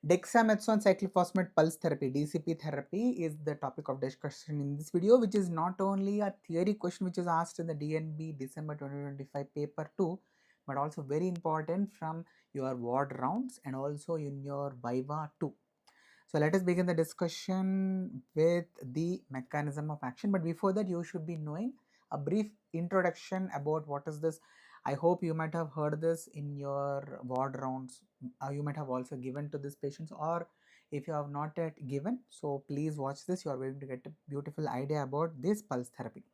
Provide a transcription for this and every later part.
Dexamethasone cyclophosphamide pulse therapy DCP therapy is the topic of discussion in this video, which is not only a theory question which is asked in the DNB December 2025 paper 2, but also very important from your ward rounds and also in your Viva 2. So let us begin the discussion with the mechanism of action, but before that you should be knowing a brief introduction about what is this. I hope you might have heard this in your ward rounds. You might have also given to these patients, or if you have not yet given, so please watch this. You are going to get a beautiful idea about this pulse therapy.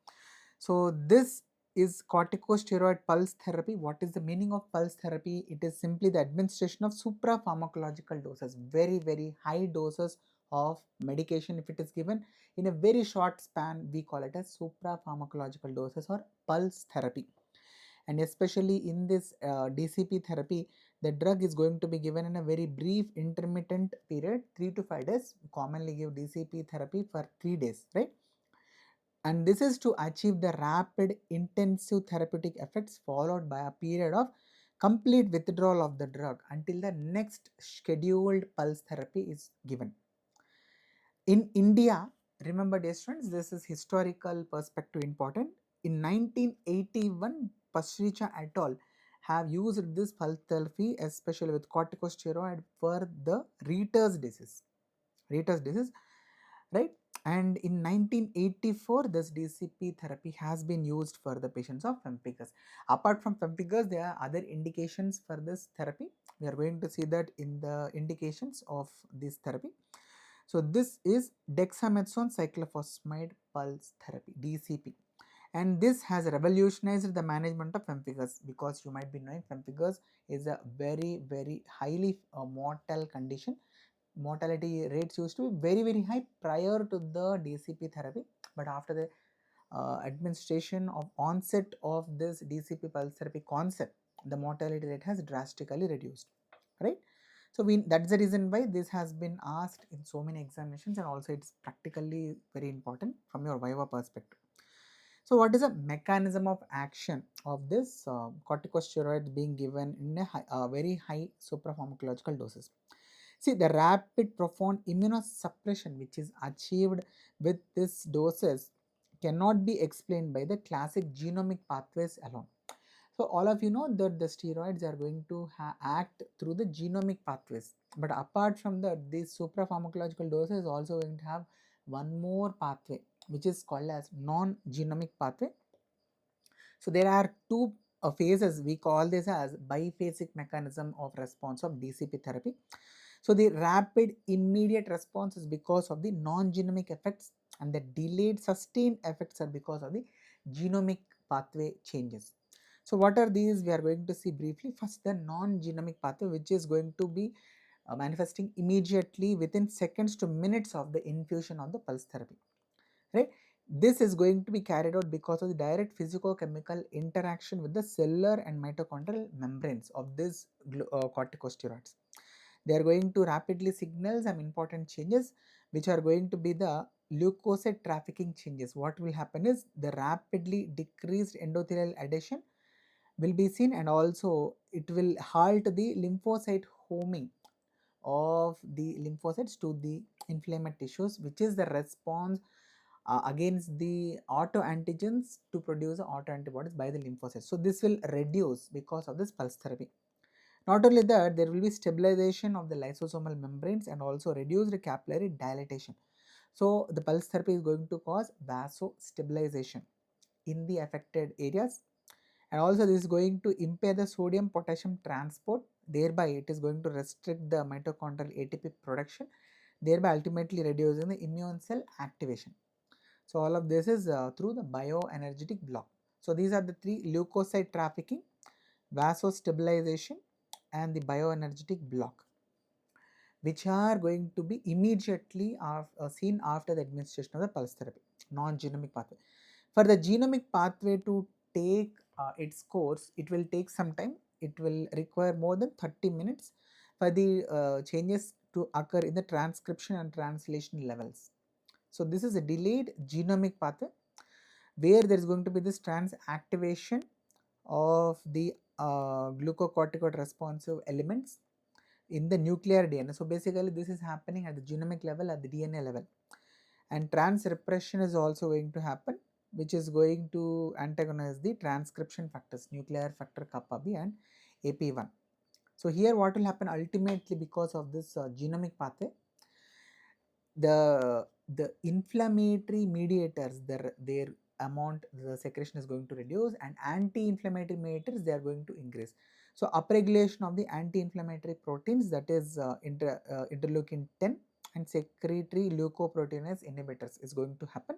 So this is corticosteroid pulse therapy. What is the meaning of pulse therapy? It is simply the administration of suprapharmacological doses, very high doses of medication. If it is given in a very short span, we call it as suprapharmacological doses or pulse therapy. And especially in this DCP therapy, the drug is going to be given in a very brief intermittent period, 3 to 5 days. We commonly give DCP therapy for 3 days, right? And this is to achieve the rapid intensive therapeutic effects followed by a period of complete withdrawal of the drug until the next scheduled pulse therapy is given. In India, remember dear students, this is historical perspective important. In 1981, Pasricha et al. Have used this pulse therapy, especially with corticosteroid, for the Reiter's disease. Reiter's disease, right? And in 1984, this DCP therapy has been used for the patients of pemphigus. Apart from pemphigus, there are other indications for this therapy. We are going to see that in the indications of this therapy. So this is dexamethasone cyclophosphamide pulse therapy, DCP. And this has revolutionized the management of pemphigus, because you might be knowing pemphigus is a very highly mortal condition. Mortality rates used to be very high prior to the DCP therapy, but after the administration of onset of this DCP pulse therapy concept, the mortality rate has drastically reduced, right? So that's the reason why this has been asked in so many examinations, and also it's practically very important from your Viva perspective. So what is the mechanism of action of this corticosteroid being given in a very high suprapharmacological doses? See, the rapid profound immunosuppression which is achieved with this doses cannot be explained by the classic genomic pathways alone. So all of you know that the steroids are going to act through the genomic pathways, but apart from that, this suprapharmacological dose is also going to have one more pathway which is called as non-genomic pathway. So there are two phases. We call this as biphasic mechanism of response of DCP therapy. So the rapid immediate response is because of the non-genomic effects, and the delayed sustained effects are because of the genomic pathway changes. So what are these? We are going to see briefly. First, the non-genomic pathway, which is going to be manifesting immediately within seconds to minutes of the infusion of the pulse therapy, right? This is going to be carried out because of the direct physicochemical interaction with the cellular and mitochondrial membranes of these corticosteroids. They are going to rapidly signal some important changes, which are going to be the leukocyte trafficking changes. What will happen is the rapidly decreased endothelial adhesion will be seen, and also it will halt the lymphocyte homing of the lymphocytes to the inflamed tissues, which is the response against the autoantigens to produce autoantibodies by the lymphocytes. So this will reduce because of this pulse therapy. Not only that, there will be stabilization of the lysosomal membranes and also reduced capillary dilatation. So the pulse therapy is going to cause vasostabilization in the affected areas, and also this is going to impair the sodium potassium transport, thereby it is going to restrict the mitochondrial ATP production, thereby ultimately reducing the immune cell activation. So all of this is through the bioenergetic block. So these are the three: leukocyte trafficking, vasostabilization, and the bioenergetic block, which are going to be immediately seen after the administration of the pulse therapy, non-genomic pathway. For the genomic pathway to take its course, it will take some time. It will require more than 30 minutes for the changes to occur in the transcription and translation levels. So this is a delayed genomic pathway where there is going to be this trans activation of the glucocorticoid responsive elements, in the nuclear DNA. So basically this is happening at the genomic level, at the DNA level. And trans repression is also going to happen, which is going to antagonize the transcription factors, nuclear factor kappa B and AP1. So here what will happen ultimately, because of this genomic pathway, the inflammatory mediators, their amount, the secretion is going to reduce, and anti-inflammatory mediators, they are going to increase. So upregulation of the anti-inflammatory proteins, that is interleukin 10 and secretory leukoproteinase inhibitors is going to happen,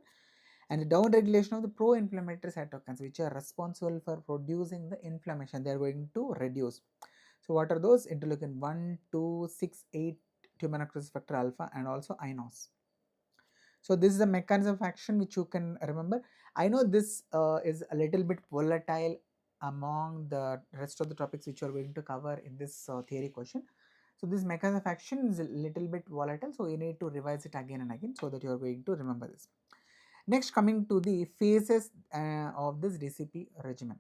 and the downregulation of the pro-inflammatory cytokines, which are responsible for producing the inflammation, they are going to reduce. So what are those? Interleukin 1, 2, 6, 8, tumor necrosis factor alpha, and also INOS. So this is the mechanism of action which you can remember. I know this is a little bit volatile among the rest of the topics which you are going to cover in this theory question. So this mechanism of action is a little bit volatile, so you need to revise it again and again so that you are going to remember this. Next, coming to the phases of this DCP regimen.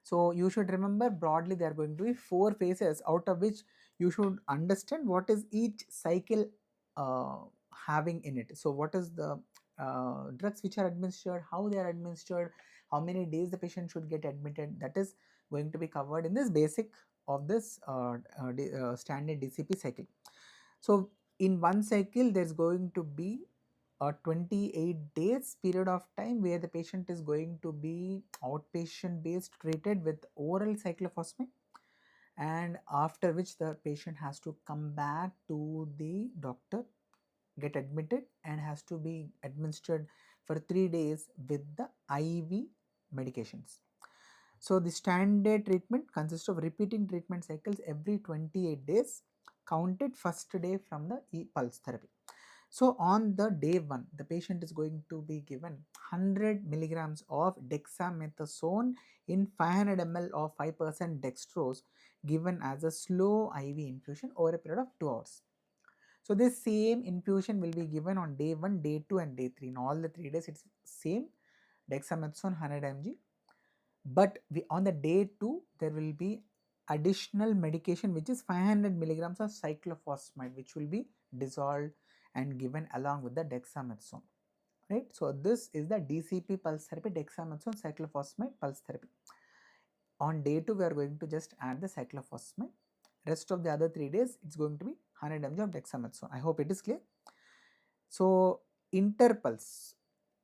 So you should remember broadly there are going to be 4 phases, out of which you should understand what is each cycle having in it. So what is the drugs which are administered, how they are administered, how many days the patient should get admitted, that is going to be covered in this basic of this standard DCP cycle. So in one cycle there is going to be a 28 days period of time where the patient is going to be outpatient based treated with oral cyclophosphamide, and after which the patient has to come back to the doctor, get admitted, and has to be administered for 3 days with the IV medications. So the standard treatment consists of repeating treatment cycles every 28 days, counted first day from the pulse therapy. So on the day 1, the patient is going to be given 100 milligrams of dexamethasone in 500 ml of 5% dextrose, given as a slow IV infusion over a period of 2 hours. So this same infusion will be given on day 1, day 2 and day 3. In all the 3 days it's same dexamethasone 100 mg, but on the day 2 there will be additional medication which is 500 milligrams of cyclophosphamide, which will be dissolved and given along with the dexamethasone, right? So this is the DCP pulse therapy, dexamethasone cyclophosphamide pulse therapy. On day 2 we are going to just add the cyclophosphamide. Rest of the other 3 days it's going to be 100 mg of dexamethasone. I hope it is clear. So interpulse,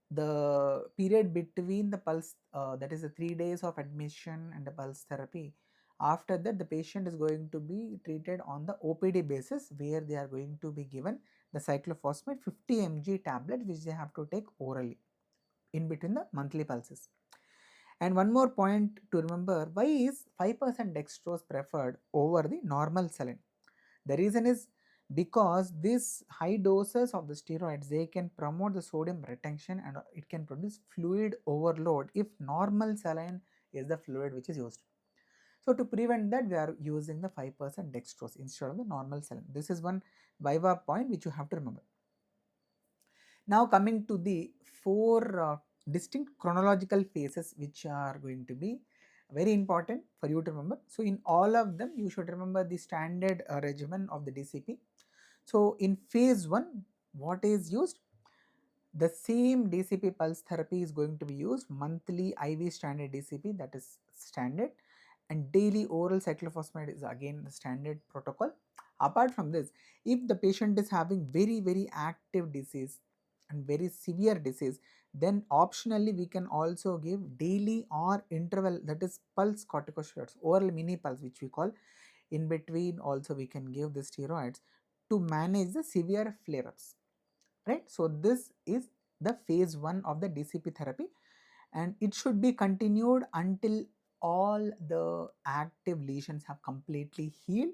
the period between the pulse, that is the 3 days of admission and the pulse therapy, after that the patient is going to be treated on the OPD basis, where they are going to be given the cyclophosphamide 50 mg tablet, which they have to take orally in between the monthly pulses. And one more point to remember, why is 5% dextrose preferred over the normal saline? The reason is because these high doses of the steroids, they can promote the sodium retention and it can produce fluid overload if normal saline is the fluid which is used. So to prevent that, we are using the 5% dextrose instead of the normal saline. This is one viva point which you have to remember. Now coming to the 4 distinct chronological phases which are going to be very important for you to remember. So in all of them you should remember the standard regimen of the DCP. So in phase 1, what is used? The same DCP pulse therapy is going to be used, monthly IV standard DCP, that is standard, and daily oral cyclophosphamide is again the standard protocol. Apart from this, if the patient is having very active disease and very severe disease, then optionally we can also give daily or interval, that is pulse corticosteroids, oral mini pulse which we call. In between also we can give the steroids to manage the severe flare-ups, right? So this is the phase 1 of the DCP therapy, and it should be continued until all the active lesions have completely healed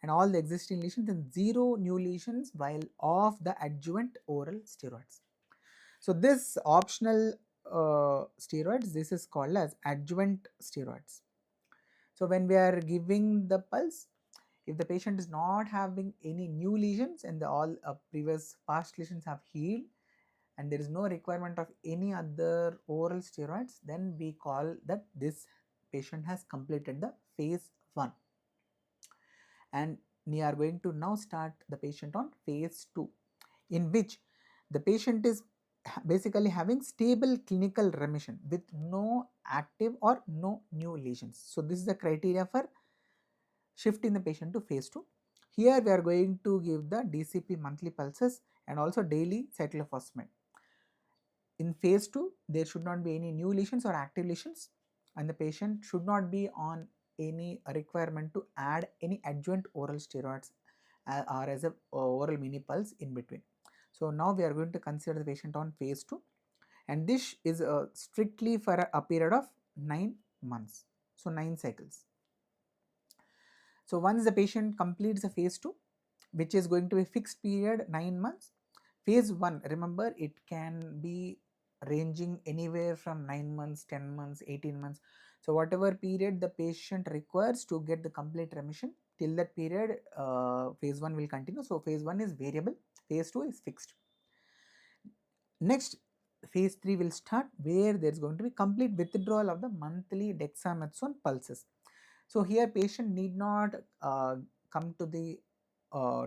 and all the existing lesions and 0 new lesions while off the adjuvant oral steroids. So this optional steroids, this is called as adjuvant steroids. So when we are giving the pulse, if the patient is not having any new lesions and all previous past lesions have healed and there is no requirement of any other oral steroids, then we call that this patient has completed the phase 1. and we are going to now start the patient on phase 2, in which the patient is basically having stable clinical remission with no active or no new lesions. So this is the criteria for shifting the patient to phase 2. Here we are going to give the DCP monthly pulses and also daily cyclophosphamide. In phase 2, there should not be any new lesions or active lesions, and the patient should not be on any requirement to add any adjuvant oral steroids or as a oral mini pulse in between. So now we are going to consider the patient on phase 2, and this is strictly for a period of 9 months, so 9 cycles. So once the patient completes the phase 2, which is going to be fixed period 9 months, phase 1, remember, it can be ranging anywhere from 9 months, 10 months, 18 months. So whatever period the patient requires to get the complete remission, till that period phase 1 will continue. So phase 1 is variable, phase 2 is fixed. Next, phase 3 will start, where there is going to be complete withdrawal of the monthly dexamethasone pulses. So here patient need not come to the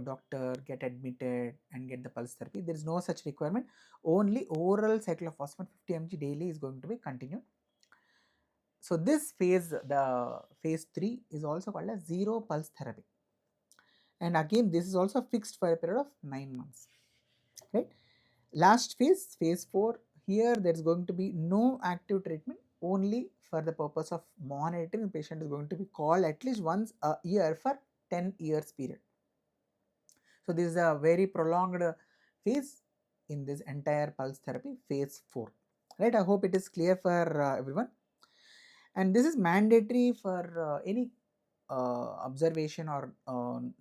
doctor, get admitted and get the pulse therapy. There is no such requirement. Only oral cyclophosphamide 50 mg daily is going to be continued. So this phase, the phase 3, is also called as zero pulse therapy. And again, this is also fixed for a period of 9 months. Right? Last phase, phase 4, here there is going to be no active treatment, only for the purpose of monitoring. The patient is going to be called at least once a year for 10 years period. So this is a very prolonged phase in this entire pulse therapy, phase 4. Right? I hope it is clear for everyone. And this is mandatory for any observation or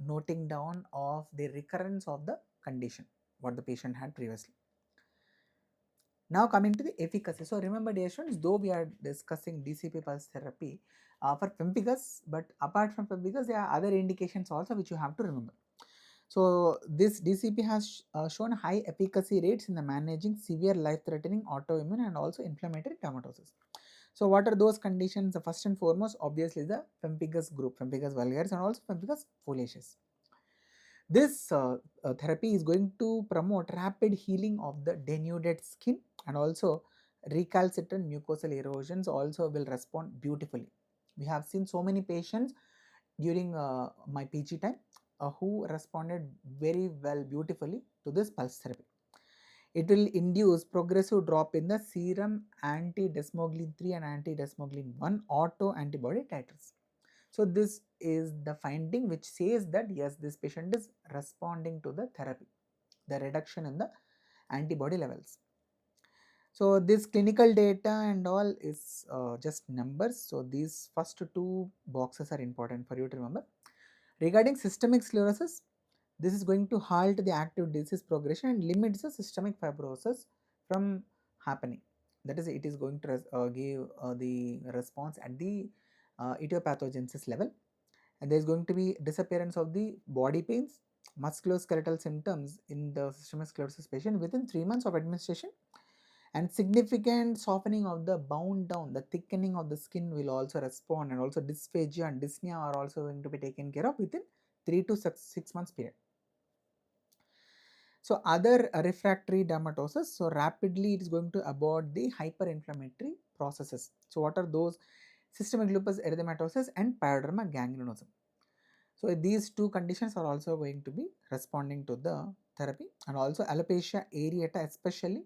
noting down of the recurrence of the condition what the patient had previously. Now coming to the efficacy. So remember, dear students, though we are discussing DCP pulse therapy for pemphigus, but apart from pemphigus, there are other indications also which you have to remember. So this DCP has shown high efficacy rates in the managing severe life-threatening autoimmune and also inflammatory dermatosis. So what are those conditions? The first and foremost, obviously, the pemphigus group, pemphigus vulgaris and also pemphigus foliaceus. This therapy is going to promote rapid healing of the denuded skin, and also recalcitrant mucosal erosions also will respond beautifully. We have seen so many patients during my PG time who responded very well, beautifully to this pulse therapy. It will induce progressive drop in the serum anti-desmoglein 3 and anti-desmoglein 1 auto antibody titers. So this is the finding which says that yes, this patient is responding to the therapy, the reduction in the antibody levels. So this clinical data and all is just numbers. So these first two boxes are important for you to remember. Regarding systemic sclerosis, this is going to halt the active disease progression and limits the systemic fibrosis from happening. That is, it is going to give the response at the etiopathogenesis level, and there is going to be disappearance of the body pains, musculoskeletal symptoms in the systemic sclerosis patient within 3 months of administration, and significant softening of the bound down, the thickening of the skin will also respond, and also dysphagia and dyspnea are also going to be taken care of within 3 to 6 months period. So other refractory dermatosis, so rapidly it is going to abort the hyperinflammatory processes. So what are those? Systemic lupus erythematosus and pyoderma gangrenosum. So these two conditions are also going to be responding to the therapy, and also alopecia areata, especially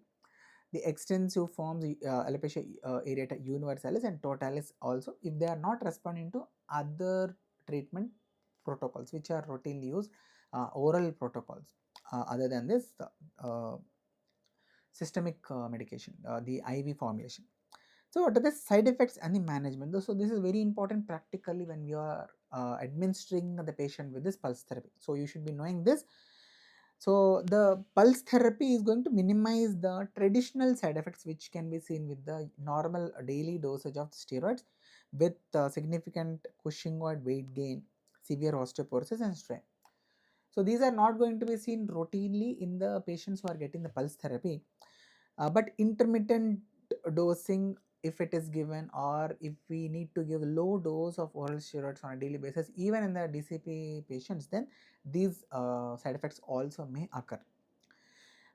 the extensive forms alopecia areata universalis and totalis also, if they are not responding to other treatment protocols which are routinely used, oral protocols other than this systemic medication, the IV formulation. So what are the side effects and the management? So this is very important practically when we are administering the patient with this pulse therapy. So you should be knowing this. So the pulse therapy is going to minimize the traditional side effects which can be seen with the normal daily dosage of steroids, with significant Cushingoid weight gain, severe osteoporosis and strain. So these are not going to be seen routinely in the patients who are getting the pulse therapy, but intermittent dosing if it is given, or if we need to give low dose of oral steroids on a daily basis, even in the DCP patients, then these side effects also may occur.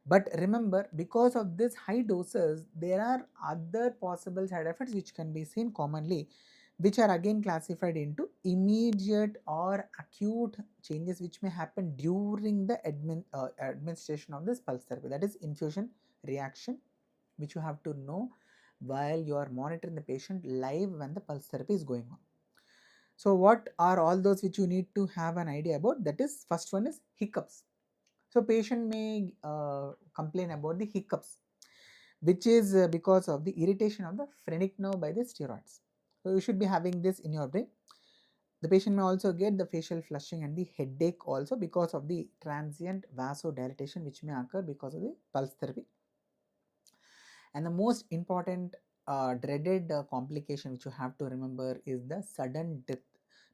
But remember, because of this high doses, there are other possible side effects which can be seen commonly, which are again classified into immediate or acute changes which may happen during the administration of this pulse therapy, that is infusion reaction, which you have to know while you are monitoring the patient live when the pulse therapy is going on. So what are all those which you need to have an idea about? That is, first one is hiccups. So patient may complain about the hiccups, which is because of the irritation of the phrenic nerve by the steroids. So you should be having this in your brain. The patient may also get the facial flushing and the headache also because of the transient vasodilatation which may occur because of the pulse therapy. And the most important dreaded complication which you have to remember is the sudden death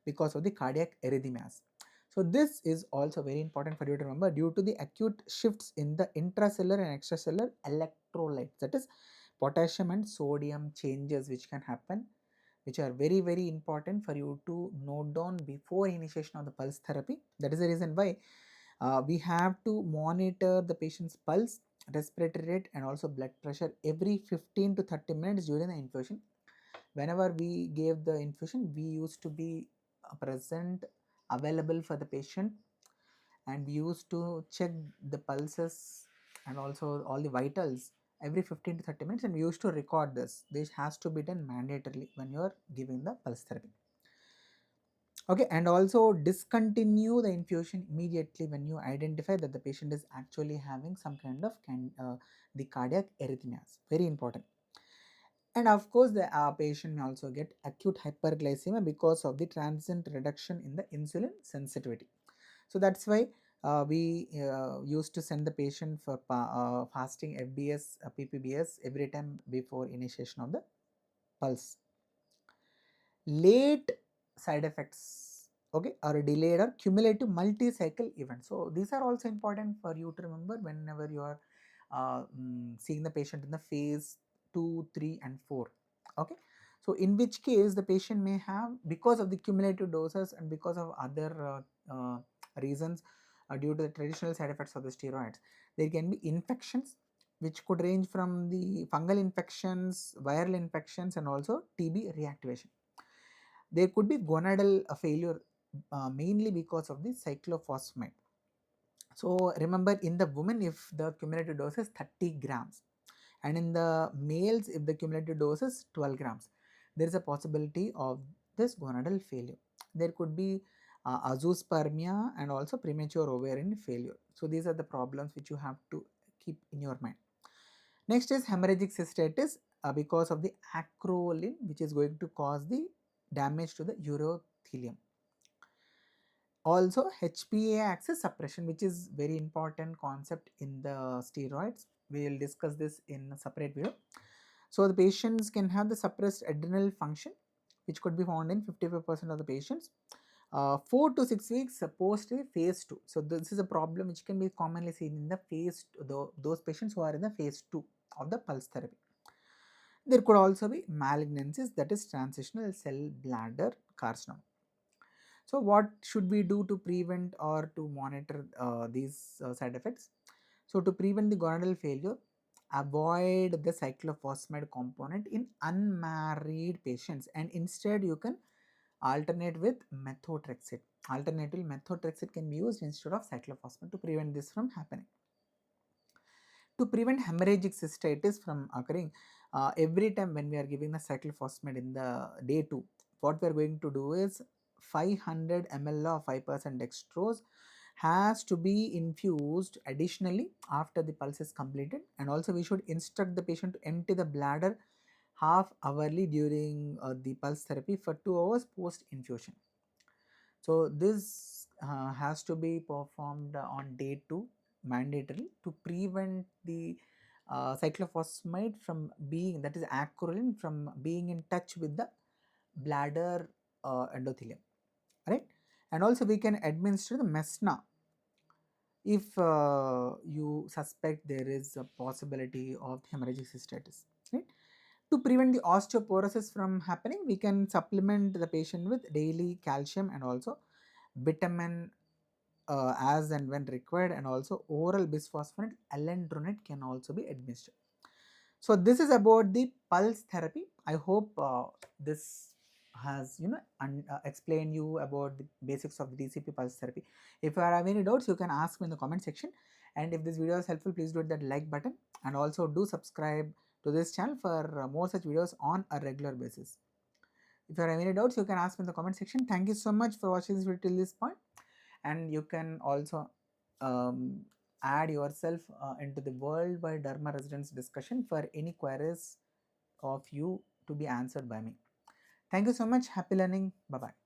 because of the cardiac arrhythmias. So this is also very important for you to remember due to the acute shifts in the intracellular and extracellular electrolytes, that is potassium and sodium changes which can happen, which are very important for you to note down before initiation of the pulse therapy. That is the reason why we have to monitor the patient's pulse, respiratory rate and also blood pressure every 15 to 30 minutes during the infusion. Whenever we gave the infusion, we used to be present, available for the patient, and we used to check the pulses and also all the vitals every 15 to 30 minutes, and we used to record this. This has to be done mandatorily when you are giving the pulse therapy. Okay, and also discontinue the infusion immediately when you identify that the patient is actually having some kind of the cardiac arrhythmias. Very important. And of course, the patient may also get acute hyperglycemia because of the transient reduction in the insulin sensitivity. So that's why we used to send the patient for fasting FBS, PPBS every time before initiation of the pulse. Late side effects, okay, or delayed or cumulative multi-cycle events. So these are also important for you to remember whenever you are seeing the patient in the phase 2, 3 and 4. Okay, so in which case the patient may have, because of the cumulative doses and because of other reasons due to the traditional side effects of the steroids, there can be infections which could range from the fungal infections, viral infections and also TB reactivation. There could be gonadal failure mainly because of the cyclophosphamide. So remember, in the women, if the cumulative dose is 30 grams, and in the males, if the cumulative dose is 12 grams, there is a possibility of this gonadal failure. There could be azoospermia and also premature ovarian failure. So these are the problems which you have to keep in your mind. Next is hemorrhagic cystitis because of the acrolein, which is going to cause the damage to the urothelium. Also HPA axis suppression, which is very important concept in the steroids. We will discuss this in a separate video. So the patients can have the suppressed adrenal function, which could be found in 55% of the patients. 4 to 6 weeks post phase 2. So this is a problem which can be commonly seen in the phase those patients who are in the phase 2 of the pulse therapy. There could also be malignancies, that is transitional cell bladder carcinoma. So what should we do to prevent or to monitor these side effects? So to prevent the gonadal failure, avoid the cyclophosphamide component in unmarried patients, and instead you can alternate with methotrexate. Alternatively, methotrexate can be used instead of cyclophosphamide to prevent this from happening. To prevent hemorrhagic cystitis from occurring, every time when we are giving the cyclophosphamide in the day 2, what we are going to do is 500 ml of 5% dextrose has to be infused additionally after the pulse is completed, and also we should instruct the patient to empty the bladder half hourly during the pulse therapy for 2 hours post infusion. So this has to be performed on day 2 mandatory to prevent the cyclophosphamide from being, that is acrolein, from being in touch with the bladder endothelium, right? And also we can administer the mesna if you suspect there is a possibility of hemorrhagic cystitis, right? to prevent the osteoporosis from happening, we can supplement the patient with daily calcium and also vitamin as and when required, and also oral bisphosphonate alendronate can also be administered. So this is about the pulse therapy. I hope this has explained you about the basics of the DCP pulse therapy. If you have any doubts, you can ask me in the comment section, and if this video is helpful, please do hit that like button, and also do subscribe to this channel for more such videos on a regular basis. If you have any doubts, you can ask me in the comment section. Thank you so much for watching this video till this point, and you can also add yourself into the worldwide derma residence discussion for any queries of you to be answered by me. Thank you so much. Happy learning. Bye bye.